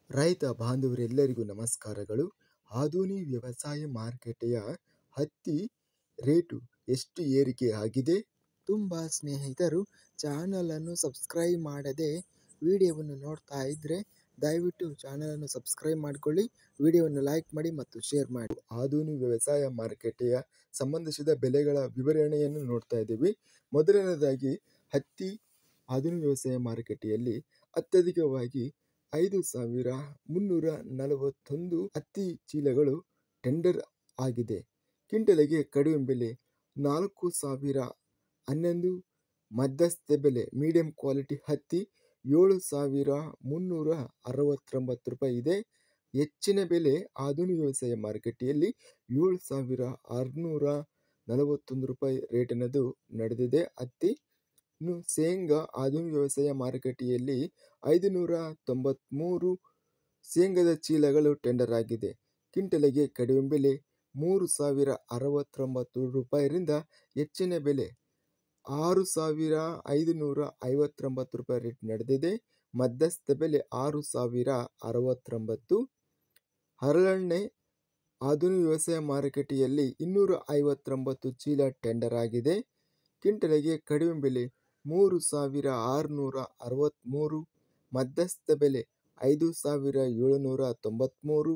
ರೈತ ಬಾಂಧವರೆಲ್ಲರಿಗೂ ನಮಸ್ಕಾರಗಳು. ಆಧುನಿಕ ವ್ಯವಸಾಯ ಮಾರುಕಟ್ಟೆಯ ಹತ್ತಿ ರೇಟು ಎಷ್ಟು ಏರಿಕೆ ಆಗಿದೆ? ತುಂಬ ಸ್ನೇಹಿತರು ಚಾನಲನ್ನು ಸಬ್ಸ್ಕ್ರೈಬ್ ಮಾಡದೆ ವಿಡಿಯೋವನ್ನು ನೋಡ್ತಾ ಇದ್ದರೆ ದಯವಿಟ್ಟು ಚಾನಲನ್ನು ಸಬ್ಸ್ಕ್ರೈಬ್ ಮಾಡಿಕೊಳ್ಳಿ, ವಿಡಿಯೋವನ್ನು ಲೈಕ್ ಮಾಡಿ ಮತ್ತು ಶೇರ್ ಮಾಡಿ. ಆಧುನಿಕ ವ್ಯವಸಾಯ ಮಾರುಕಟ್ಟೆಯ ಸಂಬಂಧಿಸಿದ ಬೆಲೆಗಳ ವಿವರಣೆಯನ್ನು ನೋಡ್ತಾ ಇದ್ದೀವಿ. ಮೊದಲನೇದಾಗಿ ಹತ್ತಿ ಆಧುನಿಕ ವ್ಯವಸಾಯ ಮಾರುಕಟ್ಟೆಯಲ್ಲಿ ಅತ್ಯಧಿಕವಾಗಿ 5,341 ಹತ್ತಿ ಚೀಲಗಳು ಟೆಂಡರ್ ಆಗಿದೆ. ಕ್ವಿಂಟಲಿಗೆ ಕಡಿಮೆ ಬೆಲೆ 4,011, ಮಧ್ಯಸ್ಥ ಬೆಲೆ ಮೀಡಿಯಂ ಕ್ವಾಲಿಟಿ ಹತ್ತಿ 7,369 ರೂಪಾಯಿ ಇದೆ. ಹೆಚ್ಚಿನ ಬೆಲೆ ಆಧುನಿಕ ವ್ಯವಸಾಯ ಮಾರುಕಟ್ಟೆಯಲ್ಲಿ 7,641 ರೂಪಾಯಿ ರೇಟಿನದು ನಡೆದಿದೆ ಹತ್ತಿ. ಇನ್ನು ಶೇಂಗಾ ಆಧುನಿಕ ವ್ಯವಸಾಯ ಮಾರುಕಟ್ಟೆಯಲ್ಲಿ 593 ಶೇಂಗಾದ ಚೀಲಗಳು ಟೆಂಡರ್ ಆಗಿದೆ. ಕ್ವಿಂಟಲಿಗೆ ಕಡಿಮೆ ಬೆಲೆ 3,069 ರೂಪಾಯಿರಿಂದ ಹೆಚ್ಚಿನ ಬೆಲೆ 6,559 ರೂಪಾಯಿ ರೇಟ್ ನಡೆದಿದೆ. ಮಧ್ಯಸ್ಥ ಬೆಲೆ 6,069. ಹರಳೆಣ್ಣೆ ಆಧುನಿಕ ವ್ಯವಸಾಯ ಮಾರುಕಟ್ಟೆಯಲ್ಲಿ 259 ಚೀಲ ಟೆಂಡರ್ ಆಗಿದೆ. ಕ್ವಿಂಟಲಿಗೆ ಕಡಿಮೆ ಬೆಲೆ 3,663, ಮಧ್ಯಸ್ಥ ಬೆಲೆ 5,793,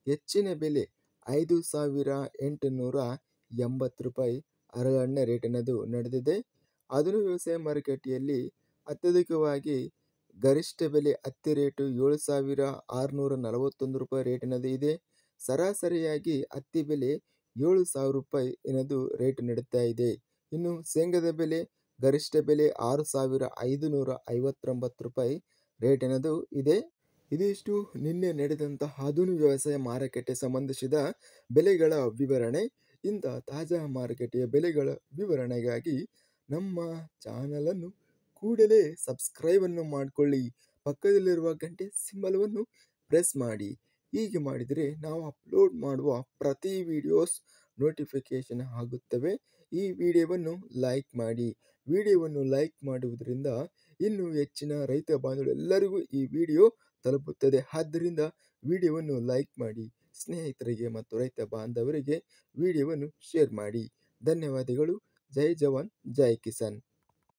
ಹೆಚ್ಚಿನ ಬೆಲೆ 5,880 ರೂಪಾಯಿ ಹರಳೆಣ್ಣೆ ರೇಟಿನದು ನಡೆದಿದೆ. ಆಧುನಿಕ ವ್ಯವಸಾಯ ಮಾರುಕಟ್ಟೆಯಲ್ಲಿ ಅತ್ಯಧಿಕವಾಗಿ ಗರಿಷ್ಠ ಬೆಲೆ ಹತ್ತಿ ರೇಟು 7,641 ರೂಪಾಯಿ ರೇಟಿನದು ಇದೆ. ಸರಾಸರಿಯಾಗಿ ಹತ್ತಿ ಬೆಲೆ 7,000 ರೂಪಾಯಿ ಏನದು ರೇಟ್ ನಡೀತಾ ಇದೆ. ಇನ್ನು ಶೇಂಗಾದ ಬೆಲೆ ಗರಿಷ್ಠ ಬೆಲೆ 6,559 ರೂಪಾಯಿ ರೇಟಿನದು ಇದೆ. ಇದಿಷ್ಟು ನಿನ್ನೆ ನಡೆದಂತಹ ಆಧುನಿಕ ವ್ಯವಸಾಯ ಮಾರುಕಟ್ಟೆ ಸಂಬಂಧಿಸಿದ ಬೆಲೆಗಳ ವಿವರಣೆ. ಇಂಥ ತಾಜಾ ಮಾರುಕಟ್ಟೆಯ ಬೆಲೆಗಳ ವಿವರಣೆಗಾಗಿ ನಮ್ಮ ಚಾನಲನ್ನು ಕೂಡಲೇ ಸಬ್ಸ್ಕ್ರೈಬನ್ನು ಮಾಡಿಕೊಳ್ಳಿ, ಪಕ್ಕದಲ್ಲಿರುವ ಗಂಟೆ ಸಿಂಬಲವನ್ನು ಪ್ರೆಸ್ ಮಾಡಿ. ಹೀಗೆ ಮಾಡಿದರೆ ನಾವು ಅಪ್ಲೋಡ್ ಮಾಡುವ ಪ್ರತಿ ವಿಡಿಯೋಸ್ ನೋಟಿಫಿಕೇಶನ್ ಆಗುತ್ತವೆ. ಈ ವಿಡಿಯೋವನ್ನು ಲೈಕ್ ಮಾಡಿ. ವಿಡಿಯೋವನ್ನು ಲೈಕ್ ಮಾಡುವುದರಿಂದ ಇನ್ನೂ ಹೆಚ್ಚಿನ ರೈತ ಬಾಂಧವರೆಲ್ಲರಿಗೂ ಈ ವಿಡಿಯೋ ತಲುಪುತ್ತದೆ. ಆದ್ದರಿಂದ ವಿಡಿಯೋವನ್ನು ಲೈಕ್ ಮಾಡಿ, ಸ್ನೇಹಿತರಿಗೆ ಮತ್ತು ರೈತ ಬಾಂಧವರಿಗೆ ವಿಡಿಯೋವನ್ನು ಶೇರ್ ಮಾಡಿ. ಧನ್ಯವಾದಗಳು. ಜೈ ಜವಾನ್, ಜೈ ಕಿಸಾನ್.